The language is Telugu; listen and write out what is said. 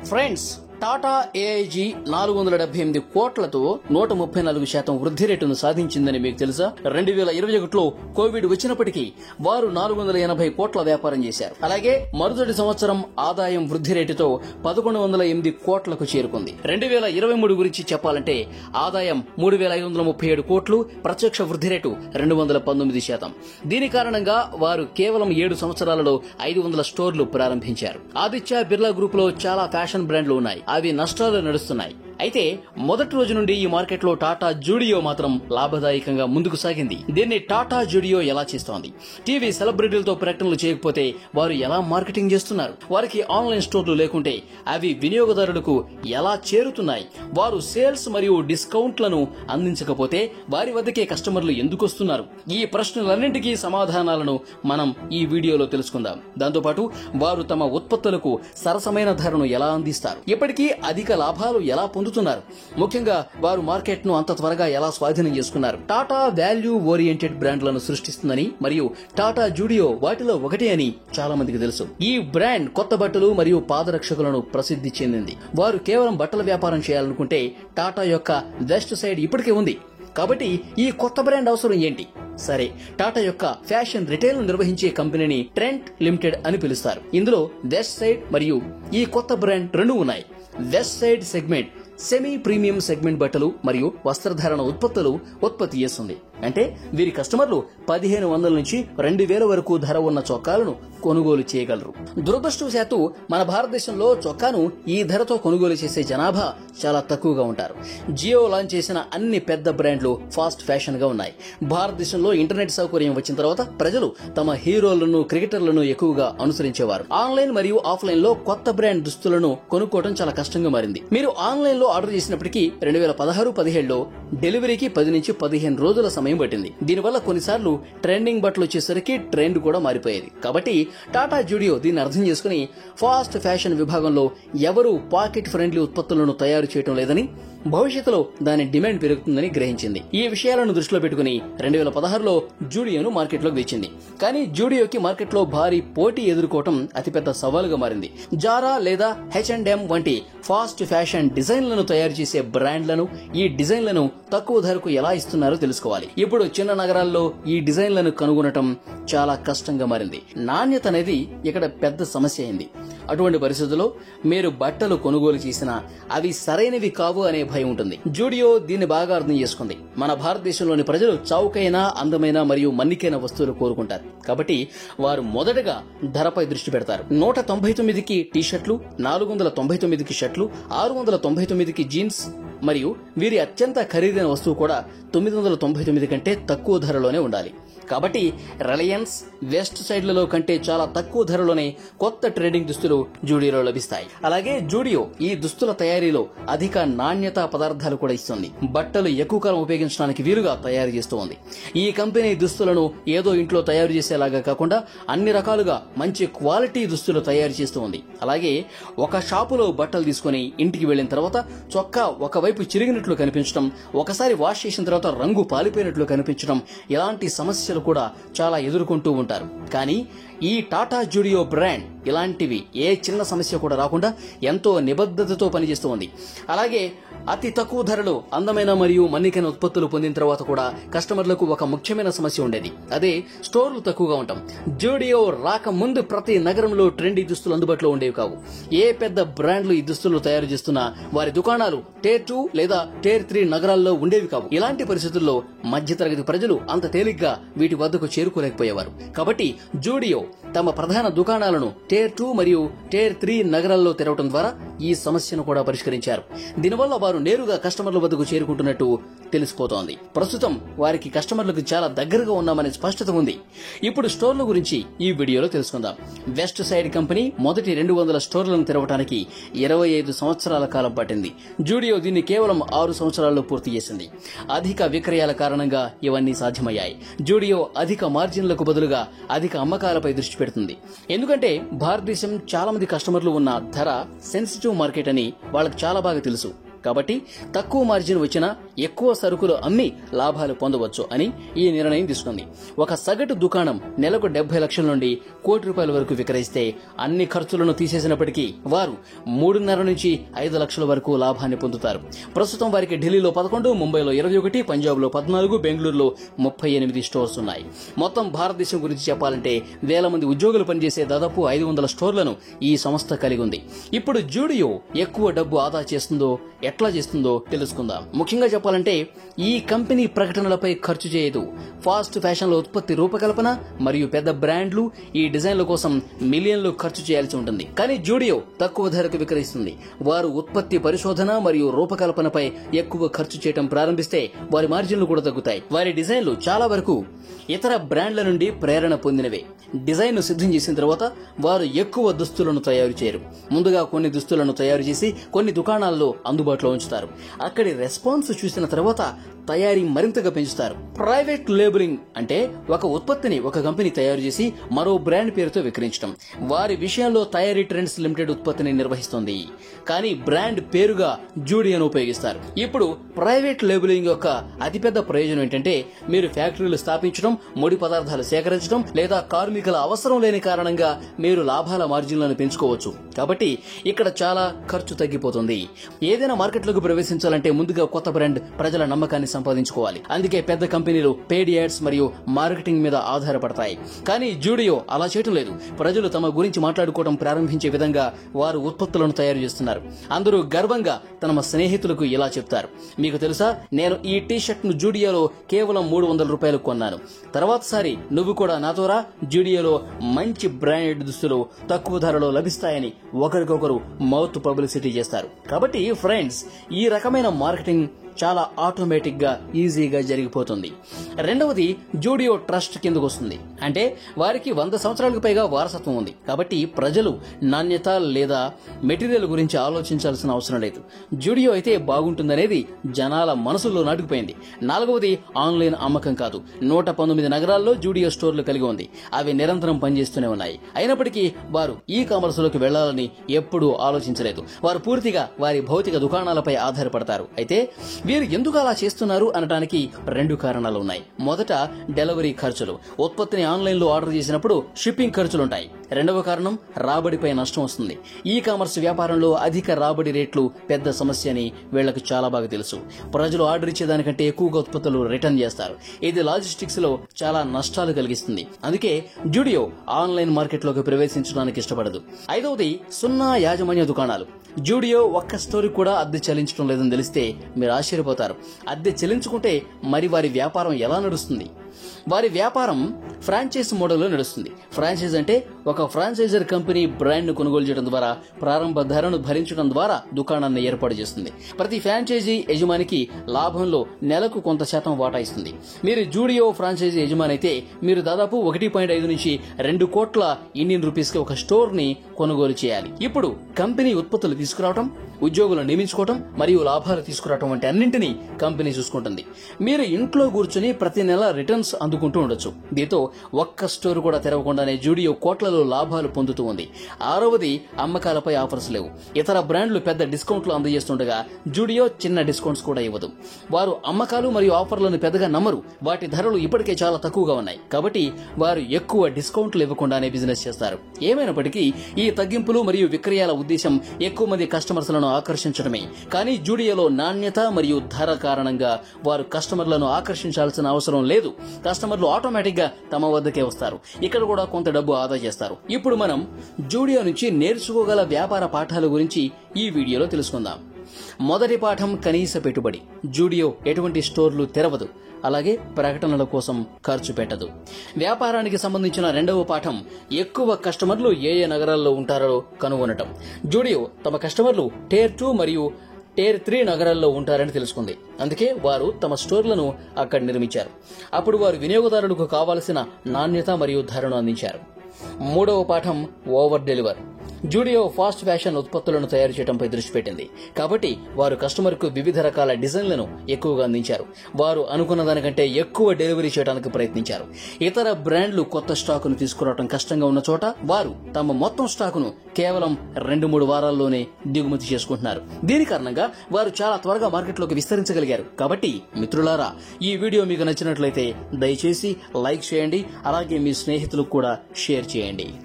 ఫ్రెండ్స్, టాటా ఏఐజీ 478 కోట్లతో 134% వృద్ధి రేటును సాధించిందని మీకు తెలుసా? 2021లో కోవిడ్ వచ్చినప్పటికీ వారు 480 కోట్ల వ్యాపారం చేశారు. అలాగే మరుసటి సంవత్సరం ఆదాయం వృద్ధి రేటుతో 1108 కోట్లకు చేరుకుంది. 2023 గురించి చెప్పాలంటే ఆదాయం 3537 కోట్లు, ప్రత్యక్ష వృద్ధి రేటు 219%. దీని కారణంగా వారు కేవలం 7 సంవత్సరాలలో 500 స్టోర్లు ప్రారంభించారు. ఆదిత్య బిర్లా గ్రూప్ లో చాలా ఫ్యాషన్ బ్రాండ్లు ఉన్నాయి. అవి నష్టాలు నడుస్తున్నాయి. అయితే మొదటి రోజు నుండి ఈ మార్కెట్లో టాటా జూడియో మాత్రం లాభదాయకంగా ముందుకు సాగింది. దీన్ని టాటా జూడియో ఎలా చేస్తోంది? టీవీ సెలబ్రిటీలతో ప్రకటనలు చేయకపోతే వారు ఎలా మార్కెటింగ్ చేస్తున్నారు? వారికి ఆన్లైన్ స్టోర్లు లేకుంటే అవి వినియోగదారులకు ఎలా చేరుతున్నాయి? వారు సేల్స్ మరియు డిస్కౌంట్లను అందించకపోతే వారి వద్దకే కస్టమర్లు ఎందుకు వస్తున్నారు? ఈ ప్రశ్నలన్నింటికీ సమాధానాలను మనం ఈ వీడియోలో తెలుసుకుందాం. దాంతోపాటు వారు తమ ఉత్పత్తులకు సరసమైన ధరను ఎలా అందిస్తారు? ఇప్పటికీ అధిక లాభాలు ఎలా పొందుతున్నారు? ముఖ్యంగా వారు మార్కెట్ ను అంత త్వరగా ఎలా స్వాధీనం చేసుకున్నారు? టాటా వాల్యూ ఓరియంటెడ్ బ్రాండ్లను సృష్టిస్తుందని మరియు టాటా జూడియో వాటిలో ఒకటి అని చాలా మందికి తెలుసు. ఈ బ్రాండ్ కొత్త బట్టలు మరియు పాదరక్షకులను ప్రసిద్ధి చెందింది. వారు కేవలం బట్టల వ్యాపారం చేయాలనుకుంటే టాటా యొక్క వెస్ట్ సైడ్ ఇప్పటికే ఉంది. కాబట్టి ఈ కొత్త బ్రాండ్ అవసరం ఏంటి? సరే, టాటా యొక్క ఫ్యాషన్ రిటైల్ నిర్వహించే కంపెనీని ట్రెంట్ లిమిటెడ్ అని పిలుస్తారు. ఇందులో వెస్ట్ సైడ్ మరియు ఈ కొత్త బ్రాండ్ రెండు ఉన్నాయి. West side segment semi premium segment బట్టలు మరియు వస్త్రధారణ ఉత్పత్తులు ఉత్పత్తి చేస్తుంది. అంటే వీరి కస్టమర్లు 1500 నుంచి 2000 వరకు ధర ఉన్న చొక్కాలను కొనుగోలు చేయగలరు. దురదృష్టవశాత్తు మన భారతదేశంలో చొక్కాను ఈ ధరతో కొనుగోలు చేసే జనాభా చాలా తక్కువగా ఉంటారు. జియో లాంచ్ చేసిన అన్ని పెద్ద బ్రాండ్లు ఫాస్ట్ ఫ్యాషన్ గా ఉన్నాయి. భారతదేశంలో ఇంటర్నెట్ సౌకర్యం వచ్చిన తర్వాత ప్రజలు తమ హీరోలను, క్రికెటర్లను ఎక్కువగా అనుసరించేవారు. ఆన్లైన్ మరియు ఆఫ్లైన్ లో కొత్త బ్రాండ్ దుస్తులను కొనుక్కోవడం చాలా కష్టంగా మారింది. మీరు ఆన్లైన్ లో ఆర్డర్ చేసినప్పటికీ 2016-17లో డెలివరీకి 10 నుంచి 15 రోజుల సమయం పట్టింది. దీనివల్ల కొన్నిసార్లు ట్రెండింగ్ బట్టలు వచ్చేసరికి ట్రెండ్ కూడా మారిపోయేది. కాబట్టి టాటా జూడియో దీన్ని అర్థం చేసుకుని ఫాస్ట్ ఫ్యాషన్ విభాగంలో ఎవరూ పాకెట్ ఫ్రెండ్లీ ఉత్పత్తులను తయారు చేయడం లేదని, భవిష్యత్తులో దాని డిమాండ్ పెరుగుతుందని గ్రహించింది. ఈ విషయాలను దృష్టిలో పెట్టుకుని 2016లో జూడియోను మార్కెట్లోకి తెచ్చింది. కానీ జూడియోకి మార్కెట్లో భారీ పోటీ ఎదుర్కోవటం అతిపెద్ద సవాలుగా మారింది. జారా లేదా H&M వంటి ఫాస్ట్ ఫ్యాషన్ డిజైన్లను తయారు చేసే బ్రాండ్లను ఈ డిజైన్లను తక్కువ ధరకు ఎలా ఇస్తున్నారో తెలుసుకోవాలి. ఇప్పుడు చిన్న నగరాల్లో ఈ డిజైన్లను కనుగొనటం చాలా కష్టంగా మారింది. నాణ్యత అనేది ఇక్కడ పెద్ద సమస్య అయింది. అటువంటి పరిస్థితుల్లో మీరు బట్టలు కొనుగోలు చేసినా అవి సరైనవి కావు అనే భయం ఉంటుంది. జూడియో దీన్ని బాగా అర్థం చేసుకుంది. మన భారతదేశంలోని ప్రజలు చౌకైన, అందమైన మరియు మన్నికైన వస్తువులు కోరుకుంటారు. కాబట్టి వారు మొదటగా ధరపై దృష్టి పెడతారు. 199కి టీ షర్ట్లు, 499కి షర్ట్లు, 699కి జీన్స్ మరియు వీరి అత్యంత ఖరీదైన వస్తువు కూడా 999 కంటే తక్కువ ధరలోనే ఉండాలి. కాబట్టి రిలయన్స్, వెస్ట్ సైడ్లలో కంటే చాలా తక్కువ ధరలోనే కొత్త ట్రేడింగ్ దుస్తులు జూడియోలో లభిస్తాయి. అలాగే జూడియో ఈ దుస్తుల తయారీలో అధిక నాణ్యత పదార్థాలు కూడా ఇస్తుంది. బట్టలు ఎక్కువ కాలం ఉపయోగించడానికి వీలుగా తయారు చేస్తూ ఉంది. ఈ కంపెనీ దుస్తులను ఏదో ఇంట్లో తయారు చేసేలాగా కాకుండా అన్ని రకాలుగా మంచి క్వాలిటీ దుస్తులు తయారు చేస్తూ ఉంది. అలాగే ఒక షాపులో బట్టలు తీసుకుని ఇంటికి వెళ్లిన తర్వాత చొక్కా ఒకవైపు చిరిగినట్లు కనిపించడం, ఒకసారి వాష్ చేసిన తర్వాత రంగు పాలిపోయినట్లు కనిపించడం, ఇలాంటి సమస్యలు కూడా చాలా ఎదుర్కొంటూ ఉంటారు. కానీ ఈ టాటా జూడియో బ్రాండ్ ఇలాంటివి ఏ చిన్న సమస్య కూడా రాకుండా ఎంతో నిబద్ధతతో పనిచేస్తూ ఉంది. అలాగే అతి తక్కువ ధరలో అందమైన మరియు మన్నికైన ఉత్పత్తులు పొందిన తర్వాత కూడా కస్టమర్లకు ఒక ముఖ్యమైన సమస్య ఉండేది. అదే స్టోర్లు తక్కువగా ఉండటం. జూడియో రాక ముందు ప్రతి నగరంలో ట్రెండీ దుస్తులు అందుబాటులో ఉండేవి కావు. ఏ పెద్ద బ్రాండ్లు ఈ దుస్తులు తయారు చేస్తున్నా వారి దుకాణాలు Tier 2 లేదా Tier 3 నగరాల్లో ఉండేవి కావు. ఇలాంటి పరిస్థితుల్లో మధ్యతరగతి ప్రజలు అంత తేలిగ్గా వీటి వద్దకు చేరుకోలేకపోయేవారు. కాబట్టి జూడియో తమ ప్రధాన దుకాణాలను Tier 2 మరియు Tier 3 నగరాల్లో తెరవడం ద్వారా ఈ సమస్యను కూడా పరిష్కరించారు. దీనివల్ల వారు నేరుగా కస్టమర్ల వద్దకు చేరుకుంటున్నట్టు తెలిసిపోతోంది. ప్రస్తుతం వారికి కస్టమర్లకు చాలా దగ్గరగా ఉన్నామనే స్పష్టత ఉంది. ఇప్పుడు స్టోర్ల గురించి ఈ వీడియోలో తెలుసుకుందాం. వెస్ట్ సైడ్ కంపెనీ మొదటి 200 స్టోర్లను తెరవడానికి 25 సంవత్సరాల కాలం పట్టింది. జూడియో దీన్ని కేవలం 6 సంవత్సరాల్లో పూర్తి చేసింది. అధిక విక్రయాల కారణంగా ఇవన్నీ సాధ్యమయ్యాయి. జూడియో అధిక మార్జిన్లకు బదులుగా అధిక అమ్మకాలపై దృష్టి పెడుతుంది. ఎందుకంటే భారతదేశం చాలా మంది కస్టమర్లు ఉన్న ధర సెన్సిటివ్ మార్కెట్ అని వాళ్ళకి చాలా బాగా తెలుసు. కాబట్టి తక్కువ మార్జిన్ వచ్చినా ఎక్కువ సరుకులు అమ్మి లాభాలు పొందవచ్చు అని ఈ నిర్ణయం తీసుకుంది. ఒక సగటు దుకాణం నెలకు 70 లక్షల నుండి ₹1,00,00,000 వరకు విక్రయిస్తే అన్ని ఖర్చులను తీసేసినప్పటికీ వారు 3.5 నుంచి 5 లక్షల వరకు లాభాన్ని పొందుతారు. ప్రస్తుతం వారికి ఢిల్లీలో 11, ముంబైలో 21, పంజాబ్లో 14, బెంగళూరులో 38 స్టోర్స్ ఉన్నాయి. మొత్తం భారతదేశం గురించి చెప్పాలంటే వేల మంది ఉద్యోగులు పనిచేసే దాదాపు 500 స్టోర్లను ఈ సంస్థ కలిగి ఉంది. ఇప్పుడు జూడియో ఎక్కువ డబ్బు ఆదా చేస్తుందో, ఎట్లా చేస్తుందో తెలుసుకుందాం. ముఖ్యంగా చెప్పాలంటే ఈ కంపెనీ ప్రకటనలపై ఖర్చు చేయదు. ఫాస్ట్ ఫ్యాషన్ల ఉత్పత్తి రూపకల్పన మరియు పెద్ద బ్రాండ్లు ఈ డిజైన్ల కోసం మిలియన్లు ఖర్చు చేయాల్సి ఉంటుంది. కానీ జూడియో తక్కువ ధరకు విక్రయిస్తుంది. వారు ఉత్పత్తి పరిశోధన మరియు రూపకల్పనపై ఎక్కువ ఖర్చు చేయడం ప్రారంభిస్తే వారి మార్జిన్లు కూడా తగ్గుతాయి. వారి డిజైన్లు చాలా వరకు ఇతర బ్రాండ్ల నుండి ప్రేరణ పొందినవే. డిజైన్ ను సిద్ధం చేసిన తర్వాత వారు ఎక్కువ దుస్తులను తయారు చేయరు. ముందుగా కొన్ని దుస్తులను తయారు చేసి కొన్ని దుకాణాల్లో అందుబాటులో ఉంచుతారు. అక్కడి రెస్పాన్స్ చూసిన తర్వాత తయారీ మరింతగా పెంచుతారు. ప్రైవేట్ లేబులింగ్ అంటే ఒక ఉత్పత్తిని ఒక కంపెనీ తయారు చేసి మరో బ్రాండ్ పేరుతో విక్రయించడం. వారి విషయంలో తయారీ ట్రెండ్స్ లిమిటెడ్ ఉత్పత్తిని నిర్వహిస్తుంది, కానీ బ్రాండ్ పేరుగా జూడియోను ఉపయోగిస్తారు. ఇప్పుడు ప్రైవేట్ లేబులింగ్ యొక్క అతిపెద్ద ప్రయోజనం ఏంటంటే మీరు ఫ్యాక్టరీలు స్థాపించడం, ముడి పదార్థాలు సేకరించడం లేదా కార్మికుల అవసరం లేని కారణంగా మీరు లాభాల మార్జిన్లను పెంచుకోవచ్చు. కాబట్టి ఇక్కడ చాలా ఖర్చు తగ్గిపోతుంది. ఏదైనా మార్కెట్లోకి ప్రవేశించాలంటే ముందుగా కొత్త బ్రాండ్ ప్రజల నమ్మకాన్ని సంపాదించుకోవాలి. అందుకే పెద్ద కంపెనీలు పెయిడ్ యాడ్స్ మరియు మార్కెటింగ్ మీద ఆధారపడతాయి. కానీ జూడియో అలా చేయటం లేదు. ప్రజలు తమ గురించి మాట్లాడుకోవడం ప్రారంభించే విధంగా వారు ఉత్పత్తులను తయారు చేస్తున్నారు. అందరూ గర్వంగా తమ స్నేహితులకు ఇలా చెప్తారు, మీకు తెలుసా, నేను ఈ టీ-షర్ట్ ను జూడియోలో కేవలం ₹300 కొన్నాను. తర్వాతసారి నువ్వు కూడా నాతో రా, జూడియోలో మంచి బ్రాండెడ్ దుస్తులు తక్కువ ధరలో లభిస్తాయని ఒకరికొకరు మౌత్ పబ్లిసిటీ చేస్తారు. కాబట్టి ఫ్రెండ్స్, ఈ రకమైన మార్కెటింగ్ చాలా ఆటోమేటిక్ గా ఈజీగా జరిగిపోతుంది. రెండవది, జూడియో ట్రస్ట్ కిందకు వస్తుంది. అంటే వారికి 100 సంవత్సరాలకు పైగా వారసత్వం ఉంది. కాబట్టి ప్రజలు నాణ్యత లేదా మెటీరియల్ గురించి ఆలోచించాల్సిన అవసరం లేదు. జూడియో అయితే బాగుంటుందనేది జనాల మనసుల్లో నాటుకుపోయింది. నాలుగవది, ఆన్లైన్ అమ్మకం కాదు. 119 నగరాల్లో జూడియో స్టోర్లు కలిగి ఉంది. అవి నిరంతరం పనిచేస్తూనే ఉన్నాయి. అయినప్పటికీ వారు ఈ కామర్స్ లోకి వెళ్లాలని ఎప్పుడూ ఆలోచించలేదు. వారు పూర్తిగా వారి భౌతిక దుకాణాలపై ఆధారపడతారు. అయితే వీరు ఎందుకు అలా చేస్తున్నారు అనడానికి 2 కారణాలు ఉన్నాయి. మొదట, డెలివరీ ఖర్చులు. ఉత్పత్తిని ఆన్లైన్ లో ఆర్డర్ చేసినప్పుడు షిప్పింగ్ ఖర్చులుంటాయి. రెండవ కారణం, రాబడిపై నష్టం వస్తుంది. ఈ కామర్స్ వ్యాపారంలో అధిక రాబడి రేట్లు పెద్ద సమస్య అని వీళ్లకు చాలా బాగా తెలుసు. ప్రజలు ఆర్డర్ ఇచ్చేదానికంటే ఎక్కువగా ఉత్పత్తులు రిటర్న్ చేస్తారు. ఇది లాజిస్టిక్స్ లో చాలా నష్టాలు కలిగిస్తుంది. అందుకే జూడియో ఆన్లైన్ మార్కెట్ లోకి ప్రవేశించడానికి ఇష్టపడదు. ఐదవది, సున్నా యాజమాన్య దుకాణాలు. జూడియో ఒక్క స్టోరీ కూడా అద్దె చెల్లించడం లేదని తెలిస్తే మీరు ఆశ్చర్యపోతారు. అద్దె చెల్లించుకుంటే మరి వారి వ్యాపారం ఎలా నడుస్తుంది? వారి వ్యాపారం ఫ్రాంచైజ్ మోడల్లో నడుస్తుంది. ఫ్రాంచైజ్ అంటే ఒక ఫ్రాంచైజర్ కంపెనీ బ్రాండ్ ను కొనుగోలు చేయడం ద్వారా ప్రారంభ ధరను భరించడం ద్వారా దుకాణాన్ని ఏర్పాటు చేస్తుంది. ప్రతి ఫ్రాంచైజీ యజమానికి లాభంలో నెలకు కొంత శాతం వాటా ఇస్తుంది. మీరు జూడియో ఫ్రాంచైజీ యజమాని అయితే మీరు దాదాపు 1.5 నుంచి 2 కోట్ల ఇండియన్ రూపీస్ కి ఒక స్టోర్ ని కొనుగోలు చేయాలి. ఇప్పుడు కంపెనీ ఉత్పత్తులు తీసుకురావడం, ఉద్యోగులను నియమించుకోవడం మరియు లాభాలు తీసుకురావడం వంటి అన్నింటినీ కంపెనీ చూసుకుంటుంది. మీరు ఇంట్లో కూర్చుని ప్రతి నెల రిటర్న్స్ అందుకుంటూ ఉండొచ్చు. దీంతో ఒక్క స్టోర్ కూడా తెరవకుండానే జూడియో కోట్లలో లాభాలు పొందుతూ ఉంది. ఆరవది, అమ్మకాలపై ఆఫర్స్ లేవు. ఇతర బ్రాండ్లు పెద్ద డిస్కౌంట్లు అందజేస్తుండగా జూడియో చిన్న డిస్కౌంట్స్ కూడా ఇవ్వదు. వారు అమ్మకాలు మరియు ఆఫర్లను పెద్దగా నమ్మరు. వాటి ధరలు ఇప్పటికే చాలా తక్కువగా ఉన్నాయి. కాబట్టి వారు ఎక్కువ డిస్కౌంట్లు ఇవ్వకుండానే బిజినెస్ చేస్తారు. ఏమైనప్పటికీ ఈ తగ్గింపులు మరియు విక్రయాల ఉద్దేశం ఎక్కువ మంది కస్టమర్స్ లను ఆకర్షించడమే. కానీ జూడియోలో నాణ్యత మరియు ధర కారణంగా వారు కస్టమర్లను ఆకర్షించాల్సిన అవసరం లేదు. కస్టమర్లు ఆటోమేటిక్ గా తమ వద్దకే వస్తారు. ఇక్కడ కూడా కొంత డబ్బు ఆదా చేస్తారు. ఇప్పుడు మనం జూడియో నుంచి నేర్చుకోగల వ్యాపార పాఠాల గురించి ఈ వీడియోలో తెలుసుకుందాం. మొదటి పాఠం, కనీస పెట్టుబడి. జూడియో ఎటువంటి స్టోర్లు తెరవదు, అలాగే ప్రకటనల కోసం ఖర్చు పెట్టదు. వ్యాపారానికి సంబంధించిన రెండవ పాఠం, ఎక్కువ కస్టమర్లు ఏ నగరాల్లో ఉంటారో కనుగొనటం. జూడియో తమ కస్టమర్లు Tier 2 మరియు Tier 3 నగరాల్లో ఉంటారని తెలుసుకుంది. అందుకే వారు తమ స్టోర్లను అక్కడ నిర్మించారు. అప్పుడు వారు వినియోగదారులకు కావాల్సిన నాణ్యత మరియు ధరను అందించారు. మూడవ పాఠం, over deliver. Zudio fast fashion ఉత్పత్తులను తయారు చేయడంపై దృష్టి పెట్టింది. కాబట్టి వారు కస్టమర్ కు వివిధ రకాల డిజైన్లను ఎక్కువగా అందించారు. వారు అనుకున్న దానికంటే ఎక్కువ డెలివరీ చేయడానికి ప్రయత్నించారు. ఇతర బ్రాండ్లు కొత్త స్టాకును తీసుకురావడం కష్టంగా ఉన్న చోట వారు తమ మొత్తం స్టాకును కేవలం 2-3 వారాల్లోనే దిగుమతి చేసుకుంటున్నారు. దీని కారణంగా వారు చాలా త్వరగా మార్కెట్లోకి విస్తరించగలిగారు. కాబట్టి మిత్రులారా, ఈ వీడియో మీకు నచ్చినట్లయితే దయచేసి లైక్ చేయండి. అలాగే మీ స్నేహితులకు కూడా షేర్ చేయండి.